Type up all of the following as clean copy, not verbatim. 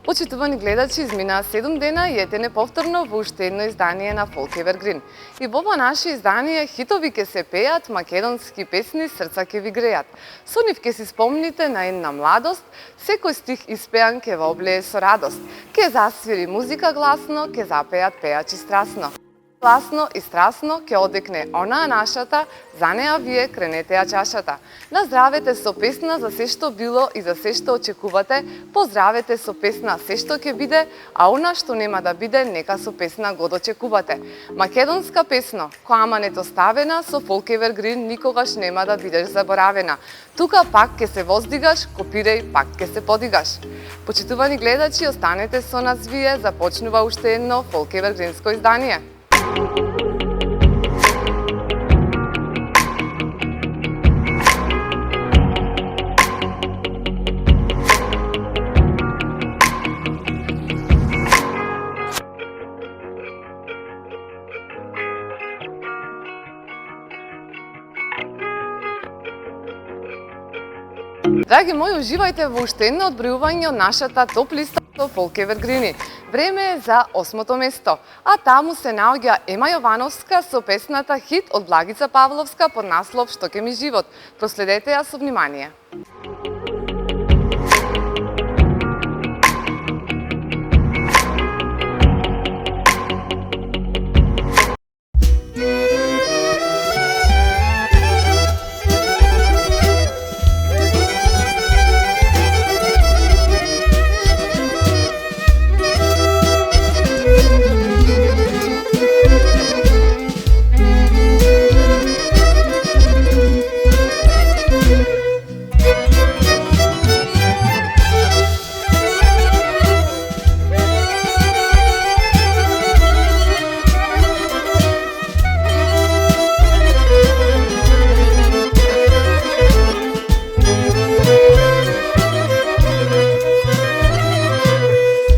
Почитувани гледачи, изминаа 7 дена и етене повторно во уште едно издание на Folk Evergreen. И во ова наше издание хитови ке се пеат, македонски песни срца ке ви греат. Со нив ке си спомните на една младост, секој стих испеан ке ве облее со радост. Ке засвири музика гласно, ке запеат пеачи страсно. Гласно и страстно ќе одекне онаа нашата, за неа вие кренете ја чашата. Наздравете со песна за се што било и за се што очекувате, поздравете со песна се што ќе биде, а она што нема да биде, нека со песна го дочекувате. Македонска песно, која аманет оставена, со Folk Evergreen никогаш нема да бидеш заборавена. Тука пак ќе се воздигаш, копирај, пак ќе се подигаш. Почитувани гледачи, останете со нас вие, започнува уште едно Folk Evergreenско издание. Драги мои, уживајте во уште едно одбројување од нашата топ листа со Folk Evergreen. Време е за 8-то место, а таму се наоѓа Ема Јовановска со песната хит од Благица Павловска под наслов Што ке ми живот. Проследете ја со внимание.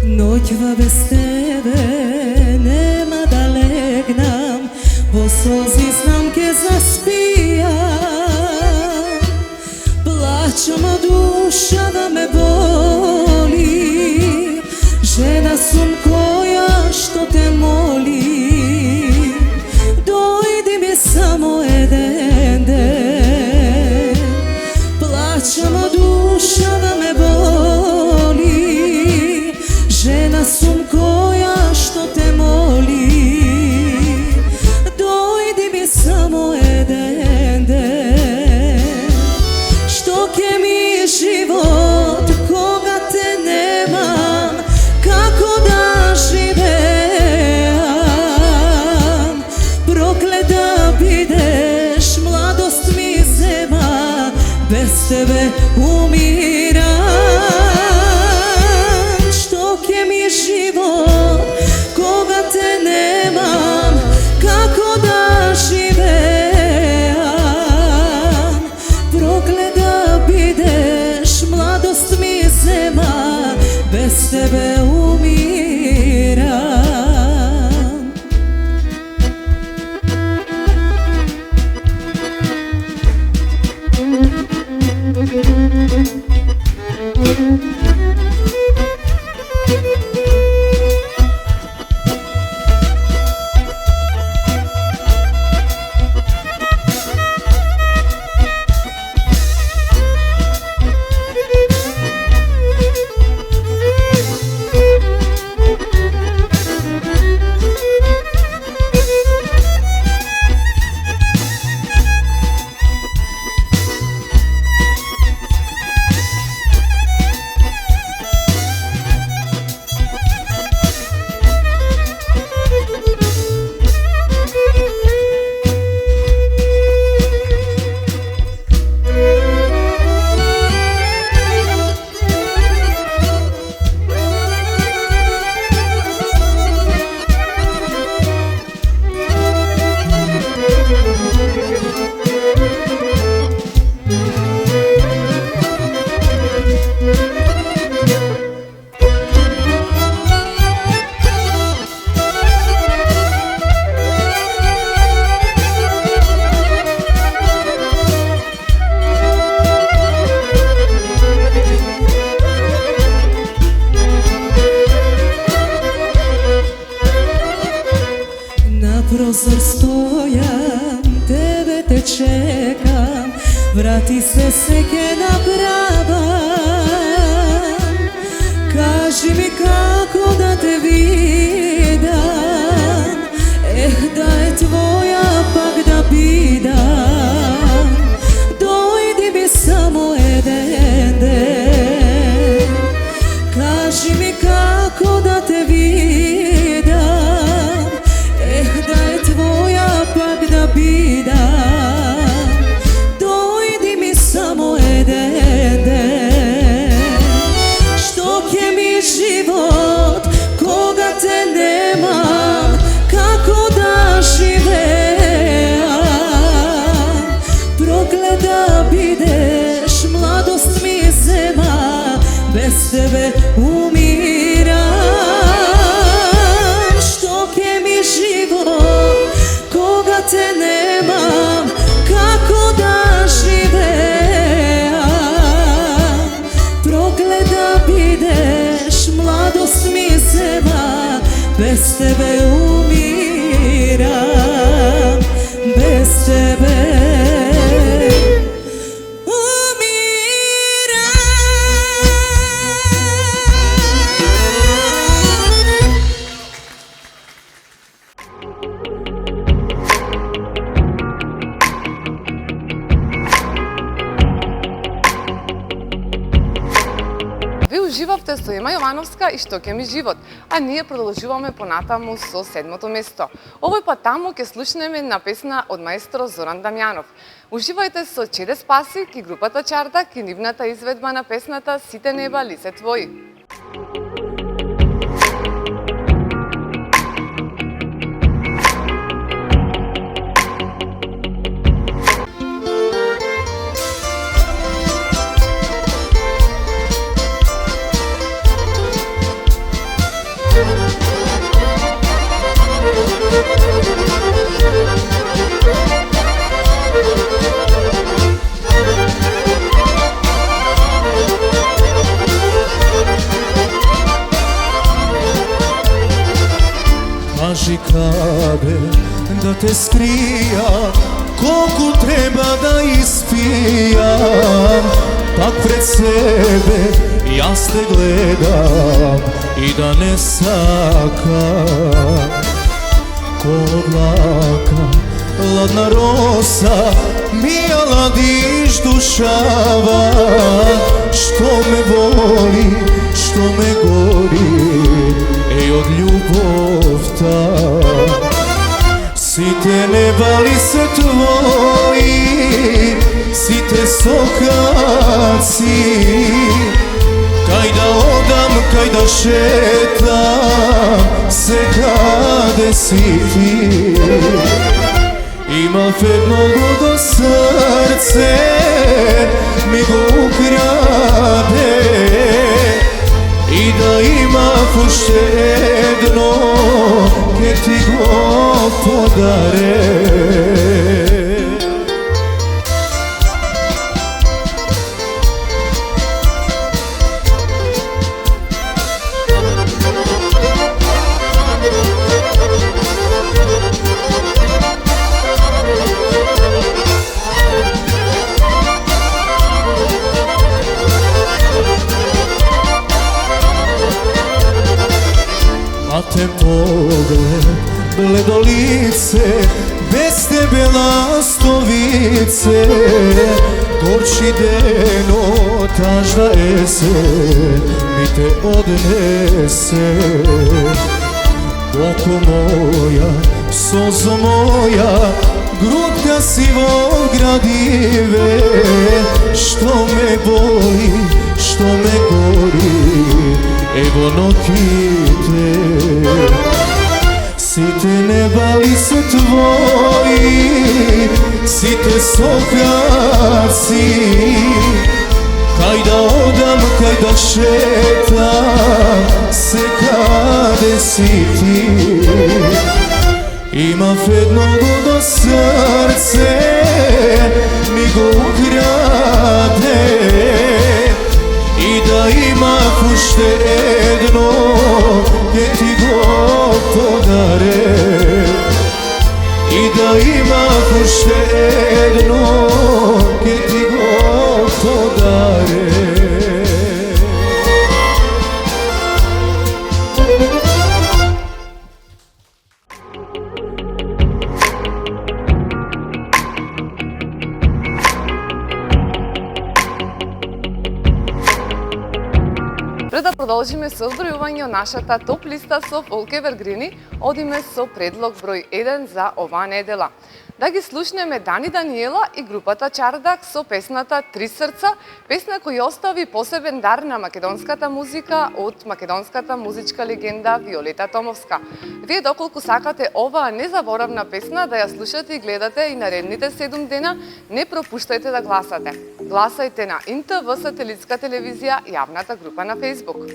Noćva bez tebe nema da legnem, po solzi znam ke zaspijam. Plaćam a duša da me boli, žena sam koja što te moli. Dojdi mi samo jedan den, plaćam a duša da me boli, žena sam koja što te moli. Dojdi mi samo jedan den. Što ke mi život koga te nemam, kako da živeam. Proklet da bideš, mladost mi zema, bez tebe umiram. Život, koga te nemam, kako da živeam. Proklet da bideš, mladost mi zema, bez tebe umiram. čekam, vrati se ke napravam. Kaži mi kako da te vidam, da je tvoja pak da bidam. Dojdi mi samo jedan den, kaži mi kako da te vidam, da je tvoja pak da bidam. Dojdi mi samo jedan den, štok je mi život koga te nemam, kako da živeam. Prokleta bideš, mladost mi zema, bez tebe umiram. Štok je mi život koga te nemam, kako da živeam. Prokleta bideš, mladost mi zema, bez tebe umiram, bez tebe Ви уживавте со Ема Јовановска и Што ќе ми живот, а ние продолжуваме понатаму со 7-то место. Овој пат таму ќе слушнеме на песна од маестро Зоран Дамјанов. Уживајте со Чеде Спасик и групата Чардак и нивната изведба на песната Сите неба ли се твои. Кажи каде да те скријам, колку треба да испијам, пак пред себе јас те гледам и да не сакам. Кодлака, ладна роса, ми ја ладиш душава, што ме боли, што ме гори, од љубовта. Сите неба ли се твои, сите сокаци, кај да одам, кај да шетам, секаде си ти. Имав едно годо срце, ми го украде, и да имав уште едно, ке ти го подаре. A te pogled, bledo lice, bez tebe lastovice, gorči deno, tažna esen, mi te odnese. Oko moja, sozo moja, grutka sivog gradive, što me boli, što me gori, evo nokite. Site neba li se tvoji, site sokaci, kaj da odam, kaj da šetam, sekade si ti. Имав едно годо срце, ми го украде, и да имав уште едно, ке ти го подаре. и да имах уште едно, ке ти го подаре. Пред да продолжиме со одбројување нашата топ листа со фолк евергрини, одиме со предлог број 1 за оваа недела. Да ги слушнеме Дани Даниела и групата Чардак со песната Три срца, песна која остави посебен дар на македонската музика од македонската музичка легенда Виолета Томовска. Вие доколку сакате оваа незаборавна песна да ја слушате и гледате и наредните 7 дена, не пропуштајте да гласате. Гласајте на ИНТВ сателитска телевизија, јавната група на Facebook.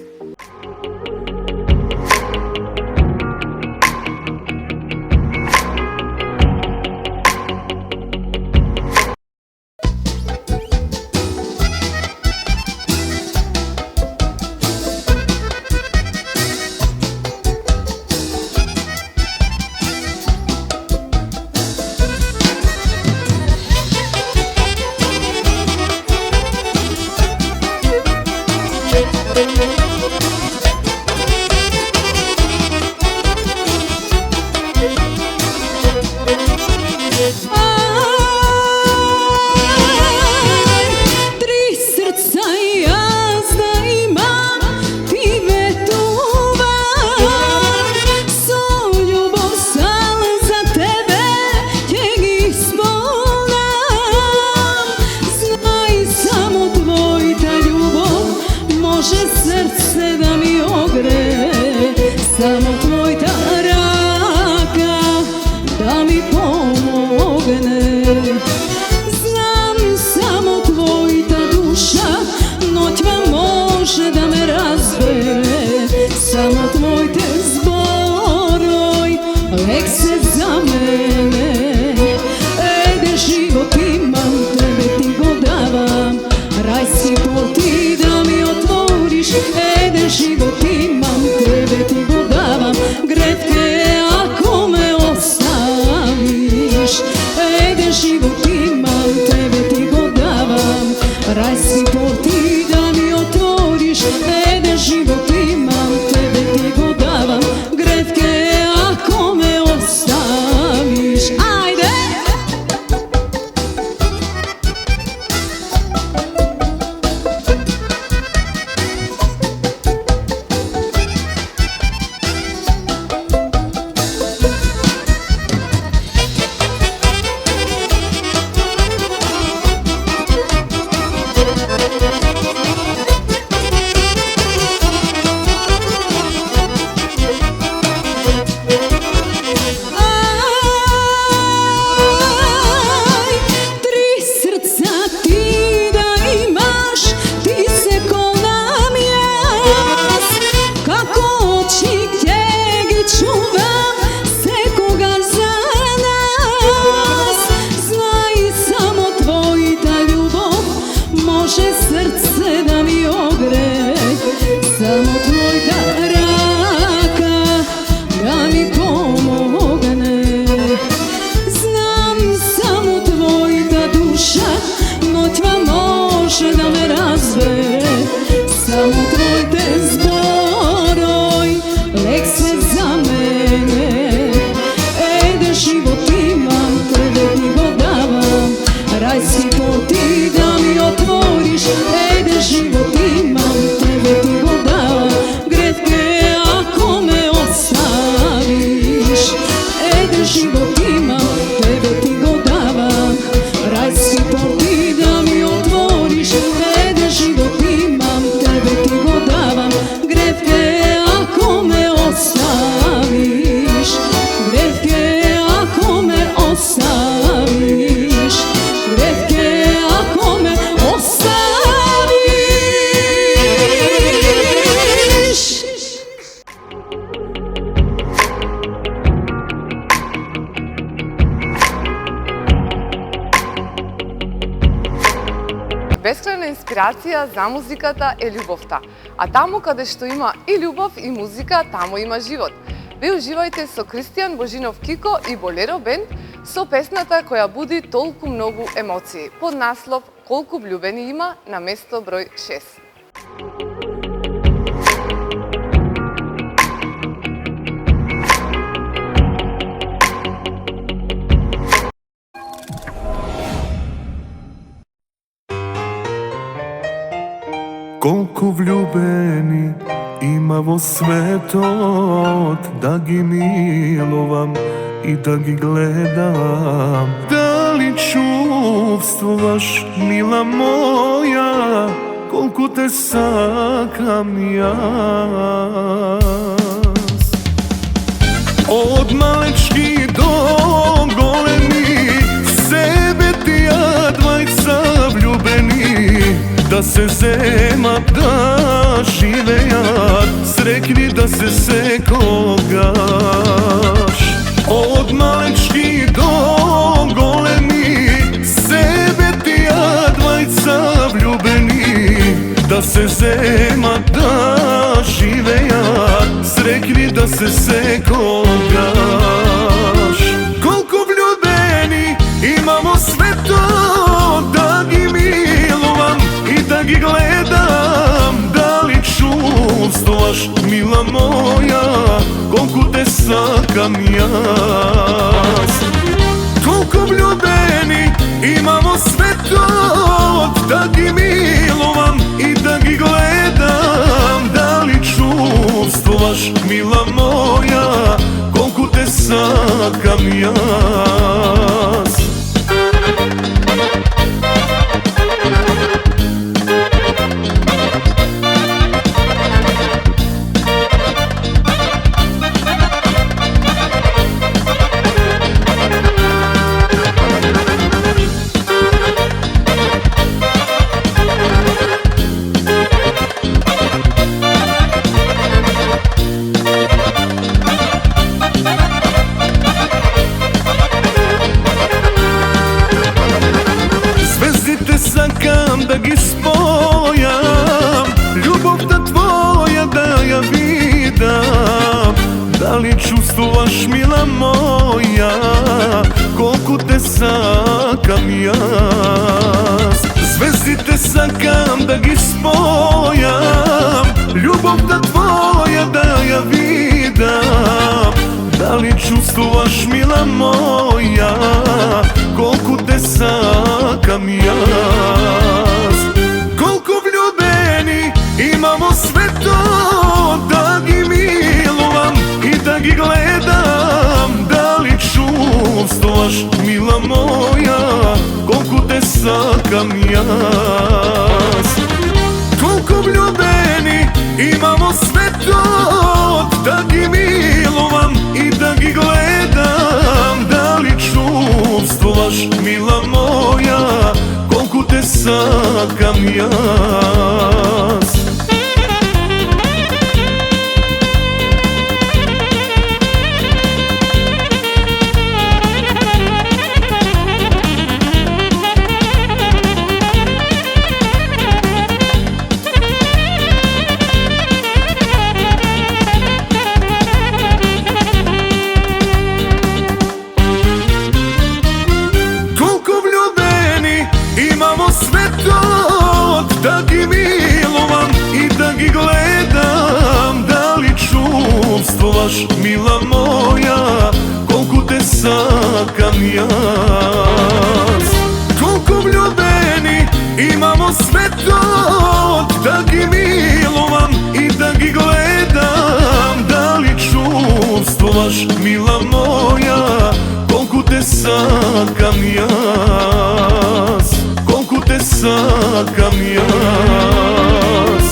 Бескрајна инспирација за музиката е љубовта, а таму каде што има и љубов и музика, таму има живот. Ве уживајте со Кристијан Божинов Кико и Болеро Бенд со песната која буди толку многу емоции, под наслов "Колку влюбени има" на место број 6. Колку влюбени има во светот, да ги милувам и да ги гледам. Дали чувствуваш, мила моја, колку те сакам јас? Од малечки до големи, себе тија двајца влюбени, да се земат, да живеат, срекни да се секогаш. Од малечки до големи, себе тија двајца влюбени, да се земат, да живеат, срекни да се секогаш. Колку влюбени има во светот, да ги милувам и да ги гледам. Дали чувствуваш, мила моја, колку те сакам јас? Колку влюбени има во светот, да ги милувам и да ги гледам. Дали чувствуваш, мила моја, колку те сакам јас? Сакам да ги спојам, љубовта твоја да ја видам. Дали чувствуваш, мила моја, колку те сакам јас? Звездите сакам да ги спојам, љубовта твоја да ја видам. Дали чувствуваш, мила моја, колку те сакам јас? Колку влюбени има во светот, да ги милувам и да ги гледам. Дали чувствуваш, мила моја, колку те сакам јас? Колку влюбени има во светот, да ги милувам и да ги гледам. Дали чувствуваш, мила моја, колку те сакам јас? Да ги милувам и да ги гледам. Дали чувствуваш, мила моја, колку те сакам јас? Колку влюбени има во светот, да ги милувам и да ги гледам. Дали чувствуваш, мила моја, колку те сакам јас? Колку те сакам јас?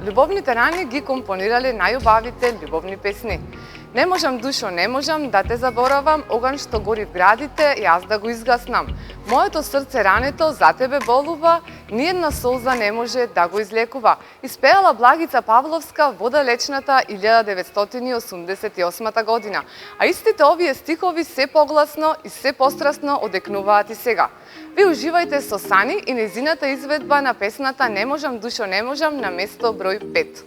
Љубовните рани ги компонирале најубавите љубовни песни. Не можам, душо, не можам да те заборавам, оган што гори в градите, јас да го изгаснам. Моето срце рането за тебе болува, ниедна солза не може да го излекува. Испеала Благица Павловска во далечната 1988 година. А истите овие стихови се погласно и се пострастно одекнуваат и сега. Ви уживајте со Сани и нејзината изведба на песната Не можам, душо, не можам на место број 5.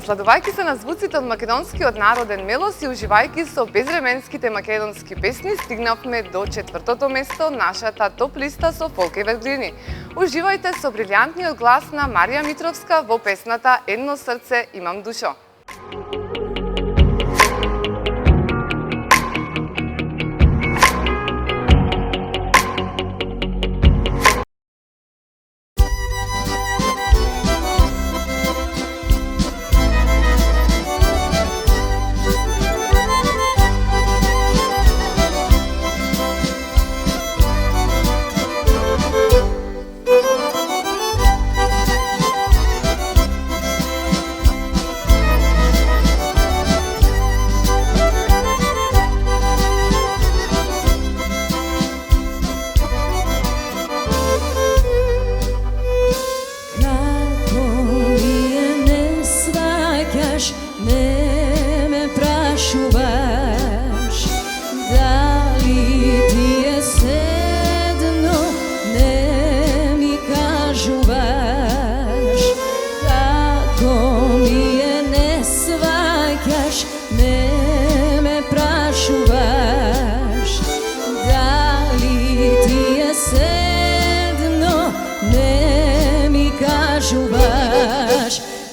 Насладувајќи се на звуците од македонскиот народен мелос и уживајќи со безвременските македонски песни, стигнавме до 4-то место нашата топ листа со фолк евергрини. Уживајте со брилјантниот глас на Марија Митровска во песната Едно срце имам душо.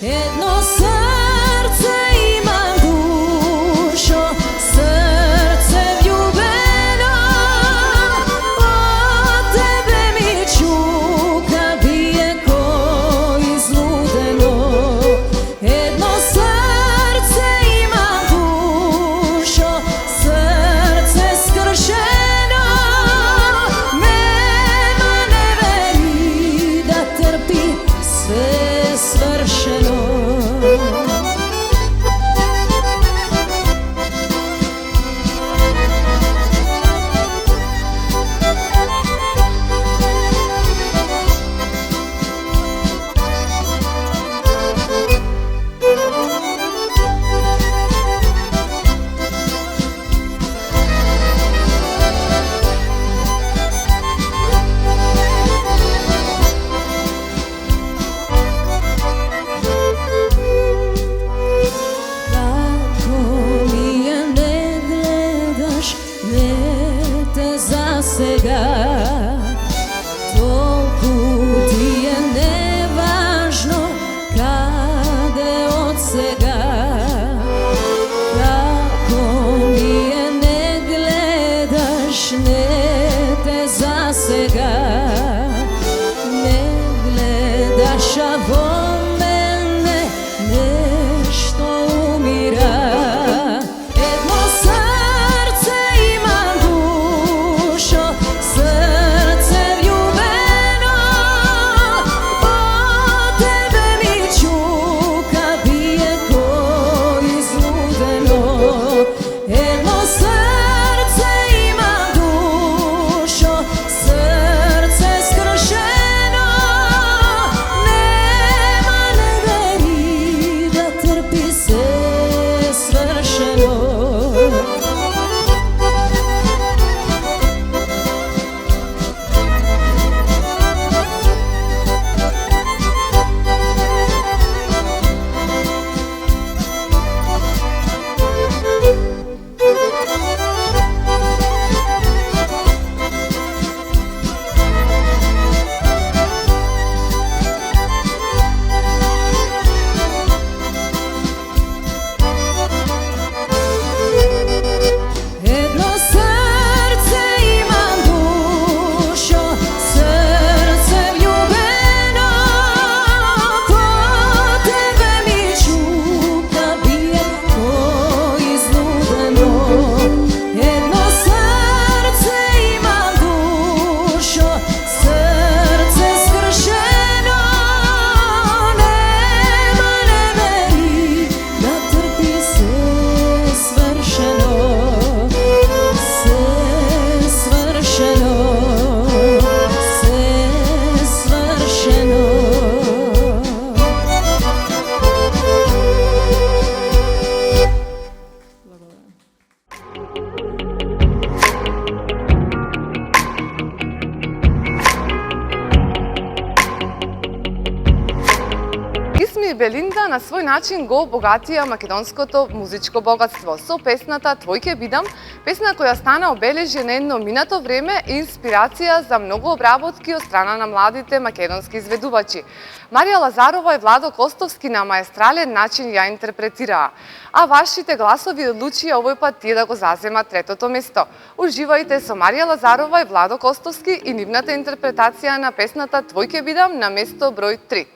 Едно срце имам душо, срце вљубено, од тебе ми чука бие ко излудено. Едно срце имам душо, срце скршено, нема не вери да трпи све свршено. Срце Белинда на свој начин го обогатија македонското музичко богатство со песната Твој ке бидам, песна која стана обележје на едно минато време и инспирација за многу обработки од страна на младите македонски изведувачи. Марија Лазарова и Владо Костовски на маестрален начин ја интерпретираа, а вашите гласови одлучија овој пат тие да го заземат третото место. Уживајте со Марија Лазарова и Владо Костовски и нивната интерпретација на песната Твој ке бидам на место број 3.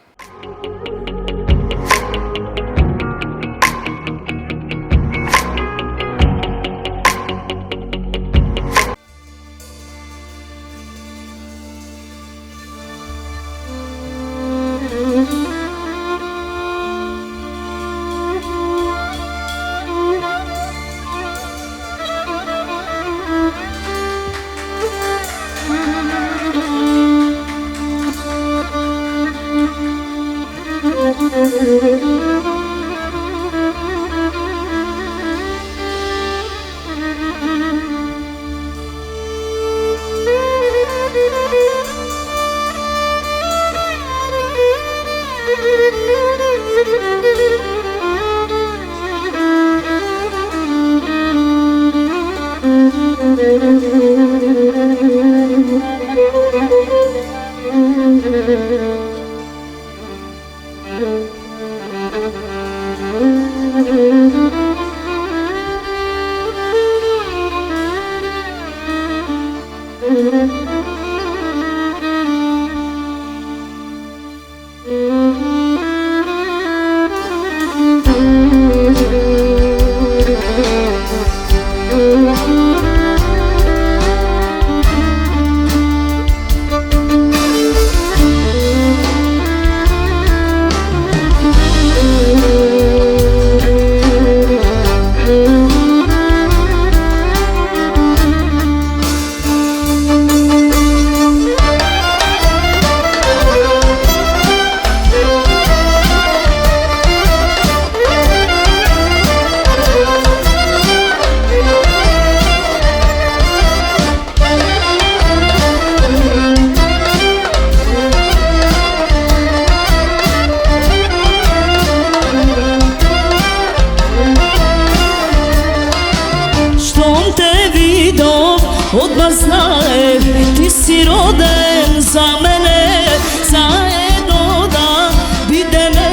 Odmah znajem, ti si roden za mene, zajedno da bideme,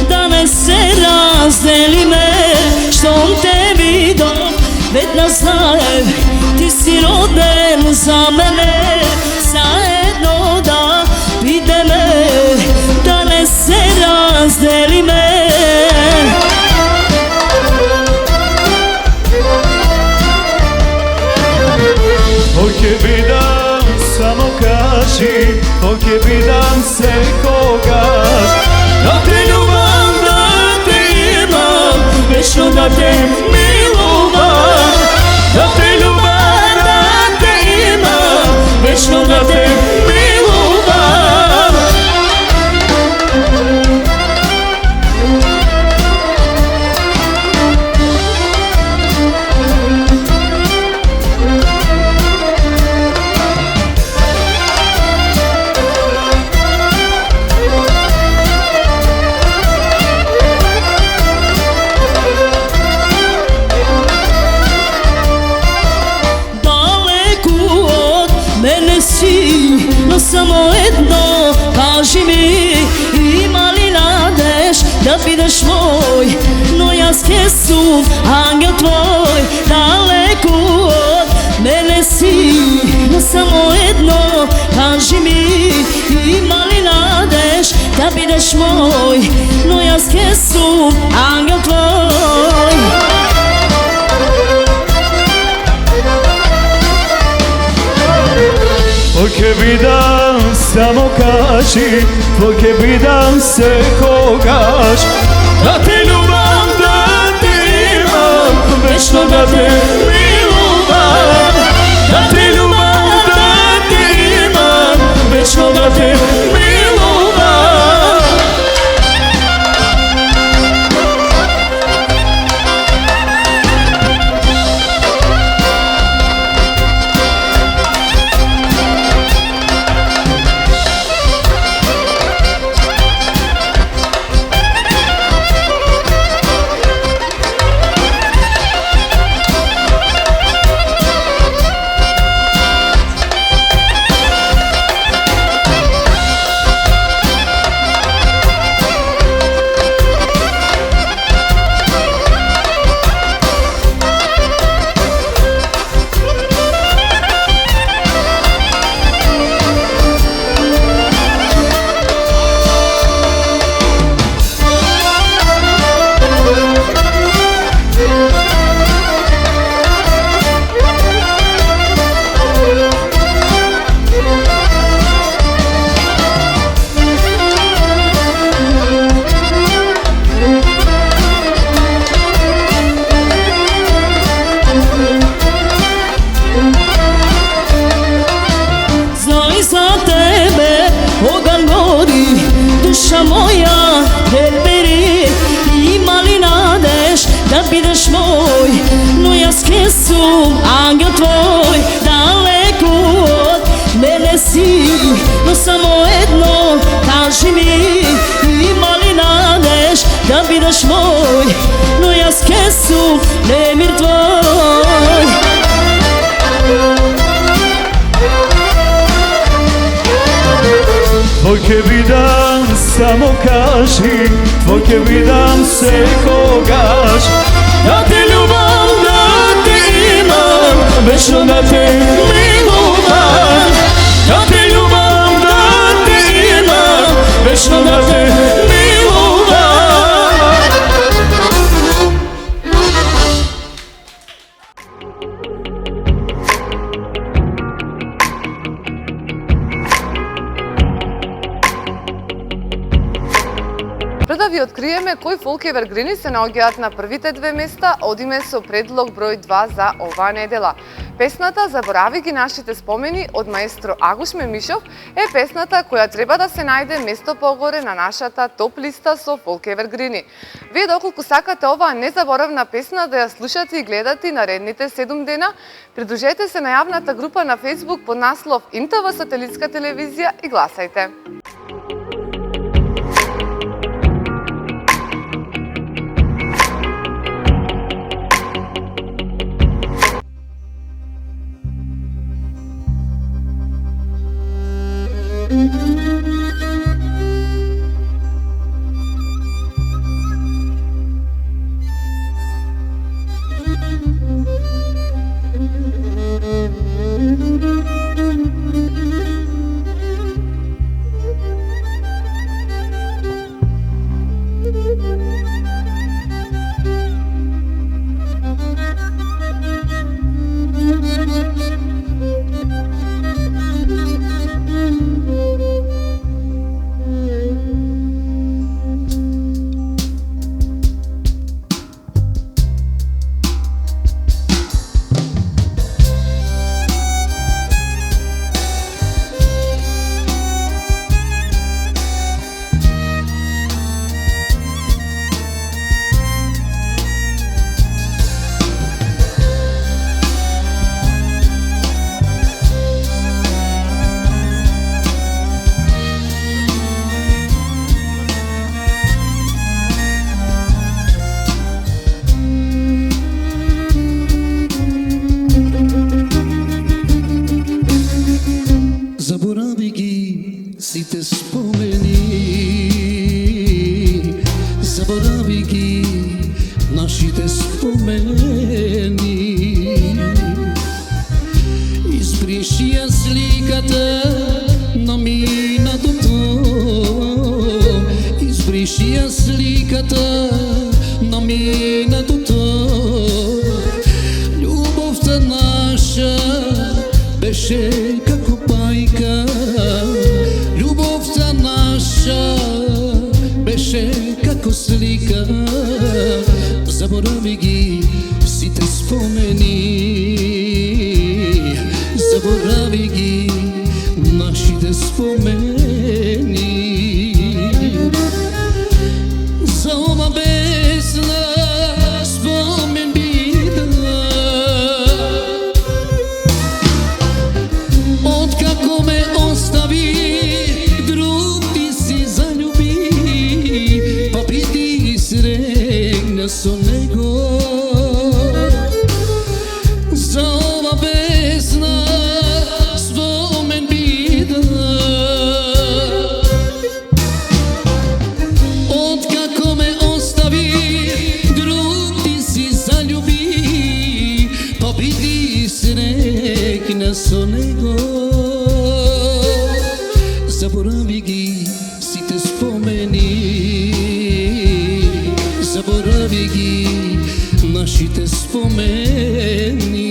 da ne se razdeli me. Što te vidim, vedno znajem, ti si roden za mene, zajedno da bideme, da ne se razdeli me. Tvoj ke bidam, samo kaži, tvoj ke bidam se kogaš. Da te ljubam, da te imam, večno da te milujem. Da te ljubam, da te imam, večno da te milujem. No samo jedno kaži mi, ima li nadeš da budeš moj? No ja skesum, angel tvoj, daleko od mene si. No samo jedno kaži mi, ima li nadeš da budeš moj? No ja skesum, angel tvoj. Tvoj ke bidam, samo kaži, tvoj ke bidam se kogaš. Da te ljubam, da te imam, večno da te milujem. Da te ljubam, da te imam, večno da te milujem. duša moja, Berberi, ima li nadeš da bideš moj? No jaz kje sam, angel tvoj, daleko od mene si. No samo jedno, kaži mi, ima li nadeš da bideš moj? No jaz kje sam, nemir tvoj. Tvoj ke vidim, samo kaži, tvoj ke vidim se kogaš. Da te ljubam, da te imam, večno da te milujem. Da te ljubam, da te imam, večno da te milujem. Пред да ви откриеме кои фолк евергрини се наоѓаат на првите две места, одиме со предлог број 2 за оваа недела. Песната "Заборави ги нашите спомени" од маестро Агуш Мемишов е песната која треба да се најде место погоре на нашата топ листа со фолк евергрини. Вие доколку сакате оваа незаборавна песна да ја слушате и гледате наредните 7 дена, придружете се на јавната група на Facebook под наслов ИНТВ Сателитска телевизија и гласајте. Сите спомени, заборави ги нашите спомени. Избриши ја сликата на минатото, избриши ја сликата на минатото. Љубовта наша беше како бајка, љубовта наша беше како слика. Заборави ги сите спомени, заборави ги нашите спомени. За ова песна спомен бидна, откако ме остави друг ти си залюби, па приди и срегна со него. За ова песна спомен бидна, откако ме остави друг ти си залюби, па приди и срегна со него. Заборави ги сите спомени, заборави ги нашите спомени.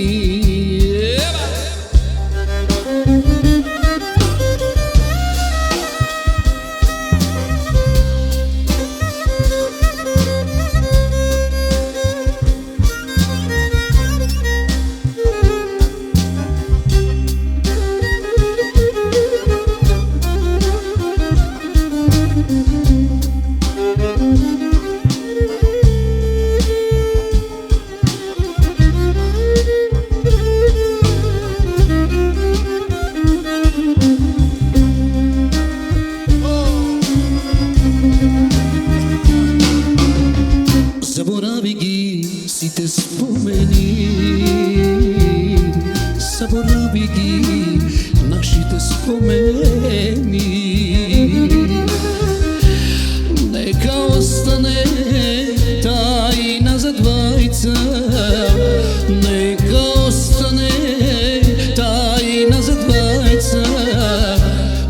spomeni. Neka ostane tajna za dvajca, neka ostane tajna za dvajca.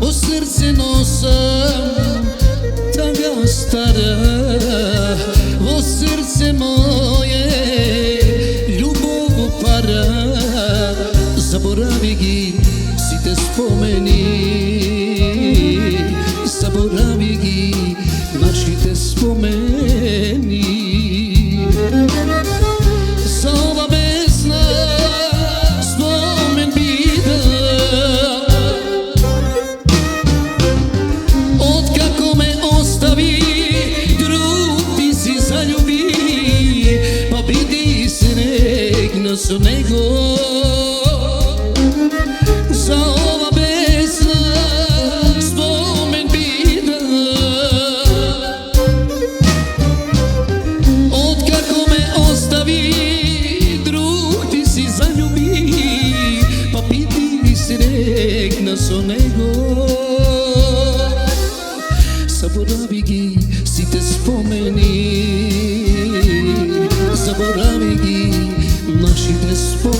U srce nosam taga stara, u srce moje ljubav para. Zaboravi gi, si te spomeni, zaboravi gi, naši te spomeni. Za ova besna spomen bida, otkako me ostavi drug ti si zaljubi, pa vidi sneg na nego. Za ova besna spomen bida, otkako me ostavi drug ti si zaljubi, pa vidi sneg na nego. Zaboravi gi, si te spomeni, zaboravi gi, naši te spomeni.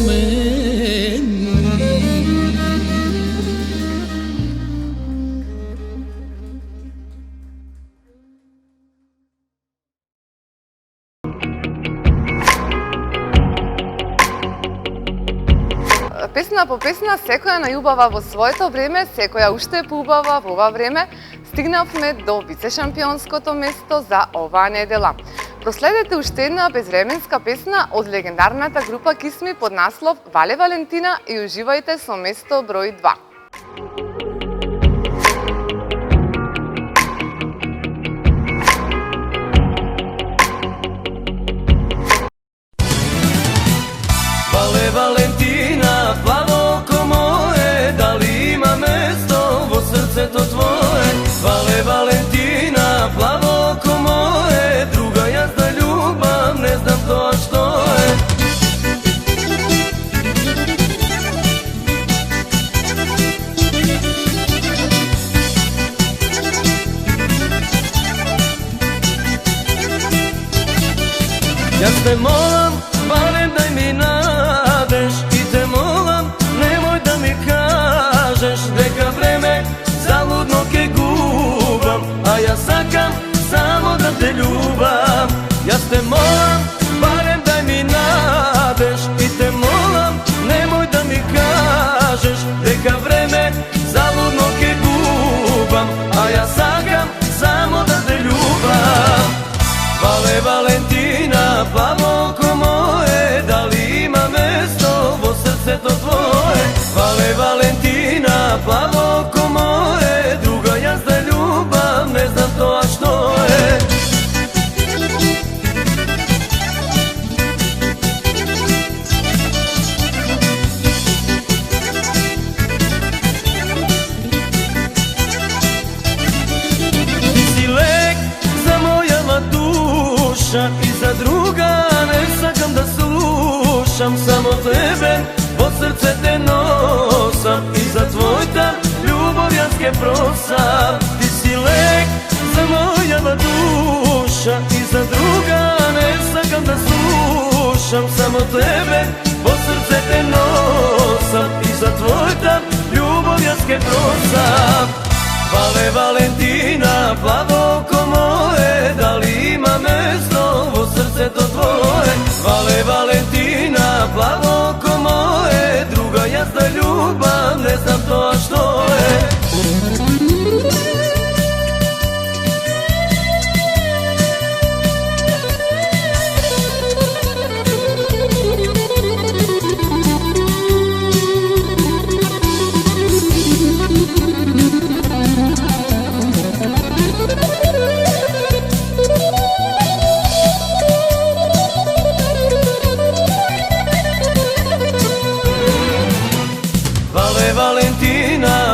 Песна по песна, секоја најубава во своето време, секоја уште поубава во ова време, стигнавме до вице-шампионското место за оваа недела. Проследете уште една безвременска песна од легендарната група Кисми под наслов Вале Валентина и уживајте со место број 2. Вале Валентина, плаво око мое, дали има место во срцето твое? Вале Валентина, плаво око мое, друга јас да љубам, не знам тоа што е. Јас те молам, барем дај ми надеж, и те молам, немој да ми кажеш дека време залудно ке губам, а јас сакам само да те љубам. Јас те молам, барем дај ми надеж, и те молам, немој да ми кажеш дека време залудно ке губам, а јас сакам само да те љубам. Вале Валентина, плаво око мое, дали има место во срцето твое? Вале Валентина, плаво око мое, друга јас да љубам, не знам тоа што е. Ти си лек за мојава душа и за друга не сакам да слушам, само тебе во срце те носам и за твојата љубов јас ке просам. Ти си лек за мојава душа и за друга не сакам да слушам, само тебе во срце те носам и за твојата љубов јас ке просам. Вале Валентина, плаво око мое, дали има место во срцето твое? Вале Валентина, плаво око мое, друга јас да љубам, не знам тоа што е. Valentina,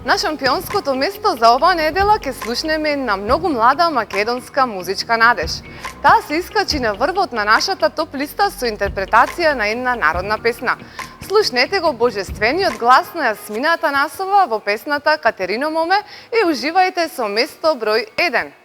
На шампионското место за оваа недела ќе слушнеме една многу млада македонска музичка надеж. Таа се искачи на врвот на нашата топ листа со интерпретација на една народна песна. Слушнете го божествениот глас на Јасмина Атанасова во песната Катерино моме и уживајте со место број 1.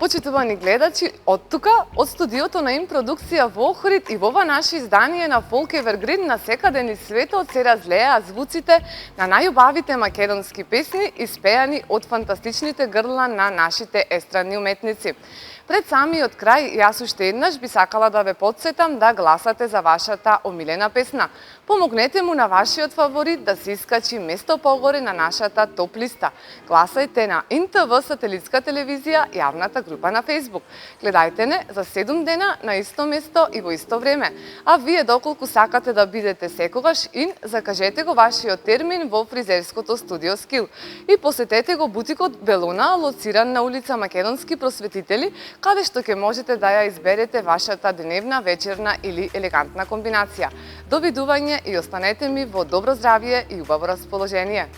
Почитувани гледачи, од тука, од студиото на Импродукција во Охрид и во ова наше издание на Folk Evergreen на секаде низ светот се разлеа звуците на најубавите македонски песни испеани од фантастичните грла на нашите естрадни уметници. Пред самиот крај, јас уште еднаш би сакала да ве потсетам да гласате за вашата омилена песна. Помогнете му на вашиот фаворит да се искачи место погоре на нашата топ листа. Гласајте на НТВ сателитска телевизија, јавната група на Facebook. Гледајте не за 7 дена на исто место и во исто време. А вие доколку сакате да бидете секогаш ин, закажете го вашиот термин во фризерското студио Скил и посетете го бутикот Белуна, лоциран на улица Македонски просветители, каде што ќе можете да ја изберете вашата дневна, вечерна или елегантна комбинација. Довидување и останете ми во добро здравје и убаво расположение.